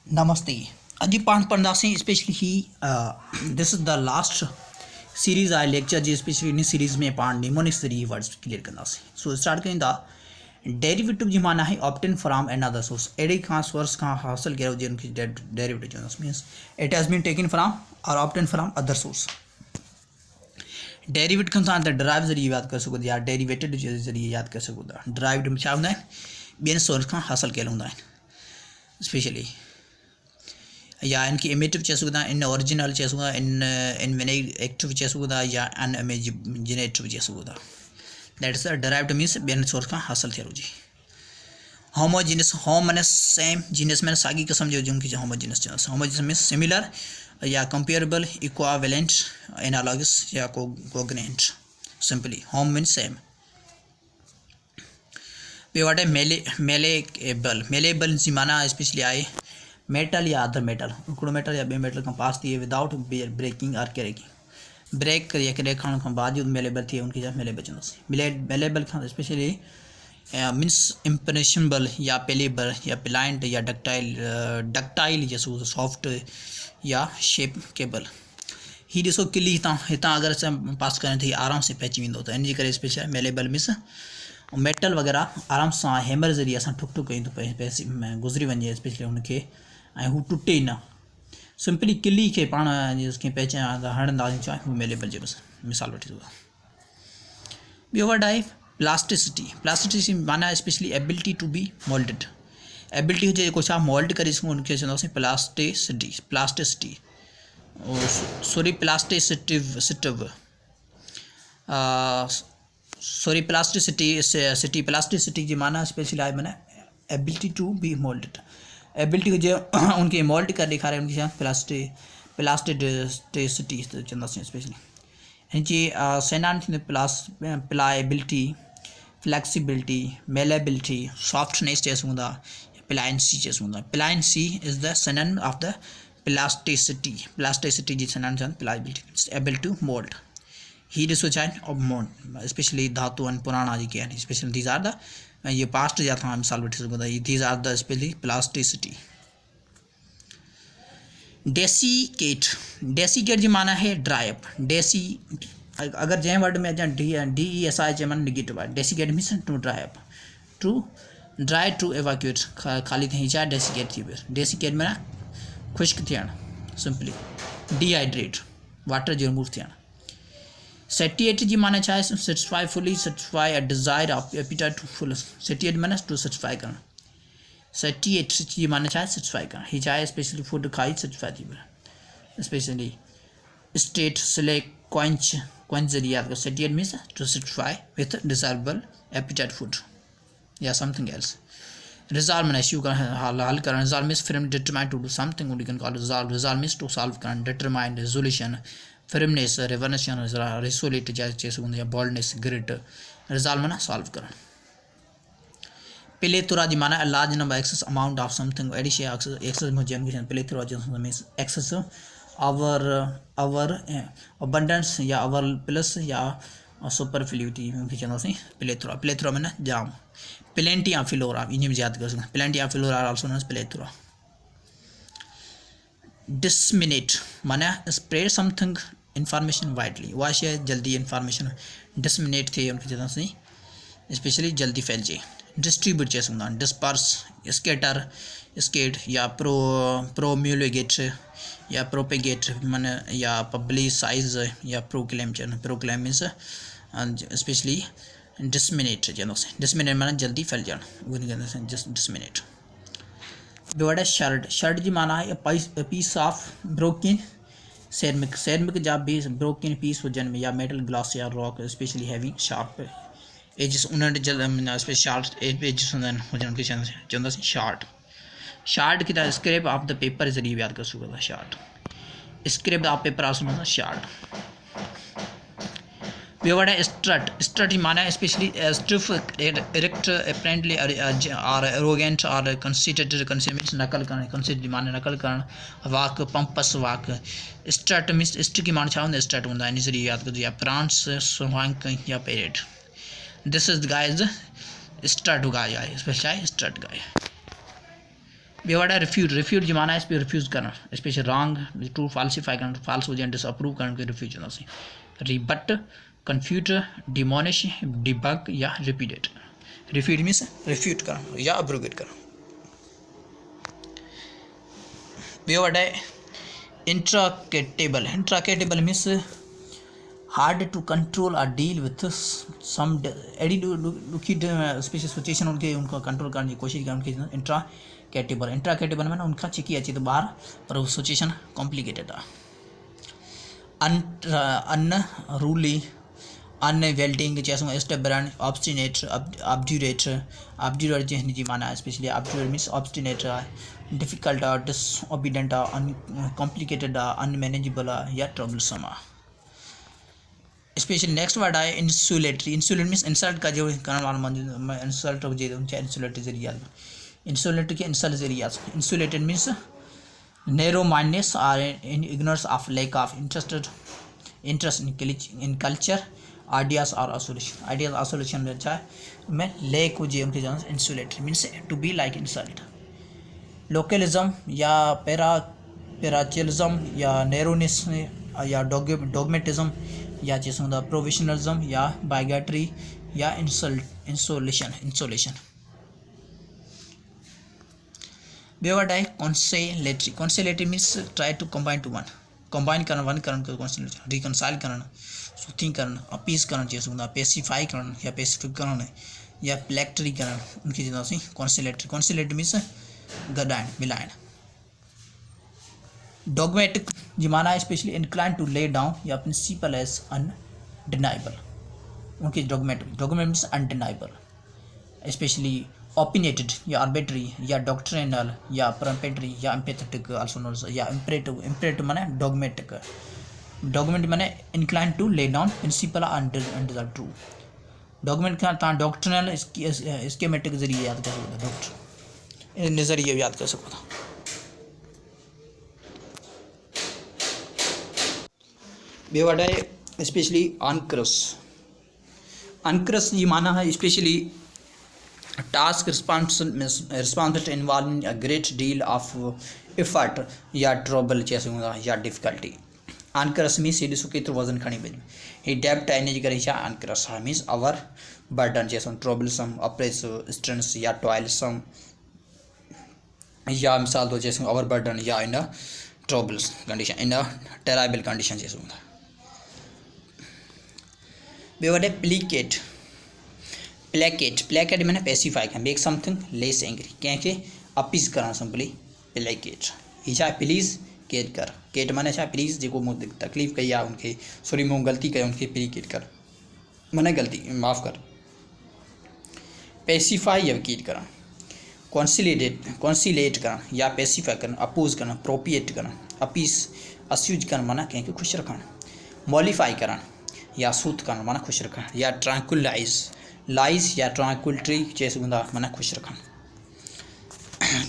नमस्ते। अॼु पाण पढ़ंदासीं specially this is the last series आहे लेक्चर जी। स्पेशली इन सीरीज़ में पाण निमोनिक्स 3 वर्ड्स क्लियर कंदासीं। सो स्टार्ट कयूं था। डेरिवेटिव जी माना है ऑब्टेन फ्रॉम अनदर सोर्स। अहिड़े खां सोर्स खां हासिल कयो हुजे उनखे डेरिवेटिव चवंदासीं। Means it has been taken from और obtain from other source. Derivate खां तव्हां त डिराइव ज़रिए यादि करे सघो था या डेरिवेटेड जे ज़रिए यादि करे सघो था। डिराइव्ड में छा हूंदा आहिनि? ॿियनि सोर्स खां हासिल कयल हूंदा आहिनि। स्पेशली या इनकी इमेटिव चई सघूं था, इन ओरिजिनल चई सघूं था, इन एक्टिव चई सघूं था या अनइमेजिनेटिव चई सघूं था। दैट इज़ डिराइव्ड मीन्स ॿियनि सोर्स खां हासिल थियल हुजे। होमोजीनियस, होम माने सेम, जीनियस माने साॻी क़िस्म जो हुजे उनखे होमोजीनियस चवंदासीं। होमोजीनियस मीन्स सिमिलर या कंपेरेबल, इक्वावेलेंट, एनालॉगस या cognate. Simply home means same. ॿियो वर्ड आहे मेलेबल। मेलेबल जी माना स्पेशली आहे मेटल या अदर मेटल। हिकिड़ो मेटल या ॿिए मेटल खां पास थिए विदाउट ब्रेकिंग और क्रैकिंग। ब्रेक या क्रैक खणण खां बावजूद मेलेबल थिए उनखे मेलेबल चवंदासीं। मेलेबल खां स्पेशली मीन्स इम्प्रेशनेबल या पेलेबल या प्लाइंट या डक्टाइल या सॉफ्ट या शेप केबल। ही ॾिसो किली हितां अगरि असां पास करण थी आराम से पहुची वेंदो त इन जे करे स्पेशल मेलेबल मीन्स मेटल वग़ैरह आराम सां हैमर ज़रिए असां ठुक ठुक कयूं त गुज़री वञे स्पेशली हुनखे ऐं हू टुटे न। सिंपली किली खे पाण कीअं पहचान हणंदासीं छा हू मेलेबल जे बसि मिसाल वठी सघो। ॿियो वर्ड आहे प्लास्टिसिटी। प्लास्टिसिटी माना specially ability to be moulded. Ability हुजे जेको छा मोल्ड करे सघूं उनखे चवंदासीं plasticity. Plasticity sorry plasticitive sorry plasticity plasticity जी माना स्पेशली आहे माना ability to be moulded. Ability हुजे उनखे मोल्ड करे ॾेखारे उनखे छा प्लास्टिसिटी चवंदासीं। स्पेशली हिन जी सेनान थींदो प्लाएबिलिटी, फ्लैक्सीबिलिटी, मेलेबिलिटी, सॉफ्टनेस चई सघूं था, प्लाइंसी चई सघूं था। Pliancy is the synonym of the plasticity. Plasticity जी सेनान चवनि प्लाएबिलिटी, एबल टू मोल्ड। ही ॾिसो छा आहिनि स्पेशली धातु आहिनि पुराणा जेके आहिनि स्पेशली दीज आर द ये पास्ट जा तव्हां मिसाल वठी सघो था। These are the specially plasticity. Desiccate. Desiccate जी माना है ड्राई अप। डेसी अगर जंहिं वर्ड में अचां DESI चए माना निगेटिव आहे। Desiccate means to dry up, to dry to evacuate, खाली थिए छा डेसिकेट थी वियो। डेसिकेट माना खुश्क थियणु। सिंपली डिहाइड्रेट, वाटर जो रिमूव थियणु। सेटिएट जी माना छा आहे? Satisfy, fully satisfy, a desire of appetite to full. Satiate माना टू सेटिस्फाई करणु। सेटिएट जी माना छा आहे? सेटिस्फाई करणु। ही छा आहे? स्पेशली फूड खाई सेटिस्फाई थी वियो। स्पेशली स्टेट स्ले क्वेंच ज़रिए यादि करो। Satiate means to satisfy with desirable appetite food या समथिंग एल्स। रिजॉल्व माना इश्यू करणु, हल करणु। Resolve means firm determined to do something, we can call resolve. Resolve means to solve करणु, determined, resolution, firmness, रिवर्नेशन, रिसोलेट चई सघूं था या बोल्डनेस, ग्रिट। रिजॉल्व माना सॉल्व करणु। प्लेथोरा जी माना large number excess amount of something. अहिड़ी शइ एक्सेस हुजे उनखे प्लेथोरा मीन्स एक्सेस अवर अबंडेंस या अवर प्लस या सुपरफ्ल्यूटी उनखे चवंदासीं प्लेथोरा। प्लेथोरा माना जाम। प्लेंटी या फिलोरा इन में यादि करे सघूं। प्लेंटी या फिलोरा also known as plethora. Disseminate माना स्प्रेड समथिंग इंफॉर्मेशन वाइडली। उहा शइ जल्दी इंफॉर्मेशन डिसमिनेट थिए उनखे चवंदासीं स्पेशली जल्दी फैलिजे। डिस्ट्रीब्यूट चई सघूं था। डिस्पर्स, स्केटर, स्केट या प्रोम्यूलिगेट या प्रोपेगेट माना या पब्लिसाइज या प्रोक्लेम चवंदा। प्रोक्लेम मीन्स स्पेशली डिसमिनेट चवंदासीं। डिसमिनेट माना जल्दी फैलिजणु, उनखे चवंदासीं डिसमिनेट। ॿियो वर्ड आहे शर्ड। शर्ड जी माना आहे piece of broken ceramic. Ceramic जा भी ब्रोकन पीस हुजनि या मेटल, ग्लास या rock specially having sharp edges. उन शार्ट एजिस हूंदा आहिनि हुजनि उनखे चवंदासीं शार्ट। शार्ट की तरह स्क्रेप ऑफ द पेपर ज़रिए यादि करे सघो था। Shard scrap of paper also known as shard. ॿियो वर्ड आहे स्ट्रट। स्ट्रट जी माना स्पेशली स्टिफ, इरेक्ट, अपेरेंटली और एरोगेंट और कंसीडर्ड। कंसीडर मीन्स नकल करणु। कंसीडर जी माना नकल करणु। Walk, pompous walk. Strut means स्ट की माना छा हूंदा? स्ट्रट हूंदा। इन ज़रिए यादि कजो या प्रांस, स्वांक या parade. This is guys strut guy आहे। छा आहे? Strut guy. बे वर्ड है रिफ्यूट। रिफ्यूट जो माना है इस पर रिफ्यूज़ करना, स्पेशली रॉन्ग ट्रू फाल्सीफाई करना, फाल्स हो जाए डिसअप्रूव करना के रिफ्यूज होना सी। रिबट, कन्फ्यूट, डिमोनिश, डिबग या रिपीटेड। रिफ्यूट मीन्स रिफ्यूट करना या अब्रोगेट करना। बे वर्ड है इंट्राकेटेबल। इंट्राकेटेबल मीन्स हार्ड टू कंट्रोल और डील विथ सम एडी दुखी स्पेशल सिचुएशन उनके उनको कंट्रोल करने की कोशिश करें उनके इंट्राकेटेबल। इंट्राकेटेबल में ना उनका चिकी अच्छी तो बाहर पर वो सिचुएशन कॉम्प्लिकेटेड है। अनरूली, अनवेल्डिंग जैसे स्टेबरन, ऑब्स्टिनेट, ऑब्ड्यूरेट। ऑब्ड्यूरेट जी माना है specially obdurate means obstinate, difficult, disobedient, uncomplicated, unmanageable या ट्रबलसम। स्पेशली नेक्स्ट वर्ड है इंसुलेटरी। इंसुलेट मीन्स इंसल्ट का जो करने वाला इंसल्ट चाहे इंसुलेट जरिए इंसुलेट के इंसल्ट जरिए। इंसुलेटेड मीन्स नैरो माइंडनेस और ignorance of lack of interest in culture, ideas और आइसोलेशन। आइडियाज आइसोलेशन में अच्छा है मैं लैक हो उनके जान insular means to be like insult. Localism या पैराचिलिज्म या नैरोनेस या डॉगमेटिज्म या जैसे होता प्रोविशनलिज्म या बाइगेटरी या इंसोलेशन। बेवर्ड है consolatory. Consolatory means try to combine to one, combine करना वन करना कॉन्सेलेटरी, रिकनसाइल करना, सूथिंग करना, अपीज करना जैसे होता पेसिफाई करना या पेसिफिक करना या प्लेक्टरी करना उनकी जगह से कॉन्सेलेटरी। कॉन्सेलेटरी मीन्स गडाइन मिलाइन। डॉगमेटिक जिमाना specially incline to lay down या प्रिंसिपल एज अनडिनाइबल उनकी dogmatic. Dogmatic means undeniable. Specially opinionated या आर्बिट्री या डॉक्ट्रिनल या परम्पेटरी या एम्पैथेटिक आल्सो नोन या इम्परेटिव। इम्परेटिव माने डॉगमेटिक। डॉगमेटिक माने incline to lay down principle undeniable true. Dogmatic का ता डॉक्ट्रिनल स्कीमेटिक के जरिए याद कर सकते डॉक्टर नजरिए याद कर सकते। बेवर्ड है स्पेशली अनक्रस। अनक्रस ये माना है specially task responsibility involving a great deal of effort या ट्रबल जैसे या डिफिकल्टी। अनक्रस मीन्स ये सुके तो वजन खणी बन ही डेप्ट एनर्जी करे या अनक्रस मीन्स अवर बर्डन जैसे ट्रबलसम, अप्रेसिव, स्ट्रेंस या टॉयलसम या मिसाल दो जैसे अवर बर्डन या in a troubles condition, in a terrible condition जैसे होता। बेवर्ड है प्लीकेट। प्लेकेट मैंने पेसिफाई कर मेक समथिंग लेस एंग्री क्या अपीज करना सिंपली प्लेकेट। ये चाहे प्लीज केट कर, केट माने चाहे प्लीज जो मुझे तकलीफ कही या उनके सॉरी मुँह गलती कहे उनके प्लीकेट कर मैंने गलती माफ़ कर। पेसिफाई या केट करना, कॉन्सिलेट करना या पेसिफाई करना, अपोज करना, प्रोपिएट करना, अपीस अस्यूज करना माना कहीं खुश रखना, मॉलिफाई करना या सूत करना माना खुश रखना या ट्रैंकुलाइज लाइज या ट्रैंकुलिटी जैसे गुंदा माना खुश रखना।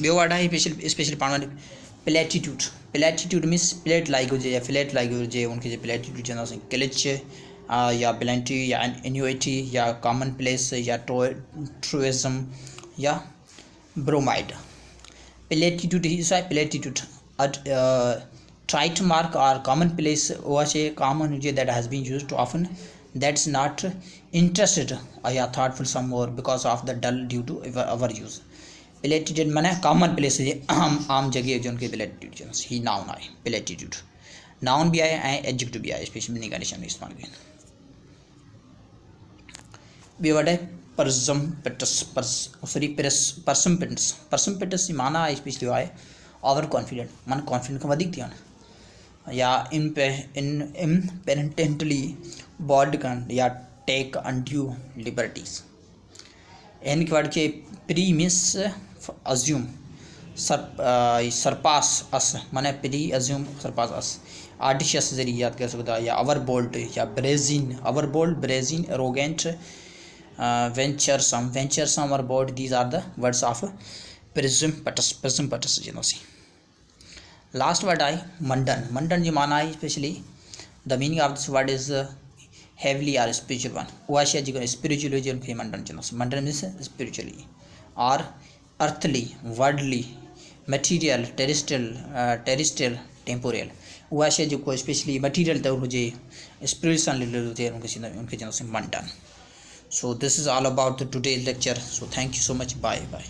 बेवर्ड है स्पेशली पानी platitude. Platitude means plate like हो जाए या फ्लैट लाइक हो जाए उनके जो प्लेटिट्यूड जना से क्लिच या ब्लेंटी या इन्यूटी या कॉमन प्लेस या ट्रूइज्म या ब्रोमाइड। प्लेटिट्यूड ही है platitude trite mark or commonplace was a common user that has been used often that's not interested या thoughtful some more because of the dull due to our use। Platitude माने common place है आम जगह जो उनके platitude ही noun आए platitude noun भी आए एंड एडजेक्टिव भी आए स्पेशली कंडीशन में इस्तेमाल किए। बेवर्ड है परसम्पेटस माना स्पेशली आए ओवर कॉन्फिडेंट मन कॉन्फिडेंट का अधिक ध्यान या इम्पेरेंटेंटली बॉल्ड कर या टेक अनड्यू लिबर्टीज। एन के वर्ड के pre means assume, surpass us माने प्री अज्यूम सरपास अस। आर्टिशियस जरिए याद कर सकता है या अवर बोल्ड या brazen, over bold brazen arrogant venturesome over bold these are the words of presumptuous जिनोसी। लास्ट वर्ड आई मंडन। मंडन जो माना है specially the meaning of this word is heavily are spiritual one वाशिया जी spiritual जो मंडन जिनोसी। मंडन means spiritually और earthly worldly material terrestrial temporal उहा शइ जेको स्पेशली मटीरियल तौरु हुजे स्पिरिचुअल रिलेटेड हुजे उनखे चवंदासीं मंडन. So this is all about the today's lecture. So thank you so much. Bye.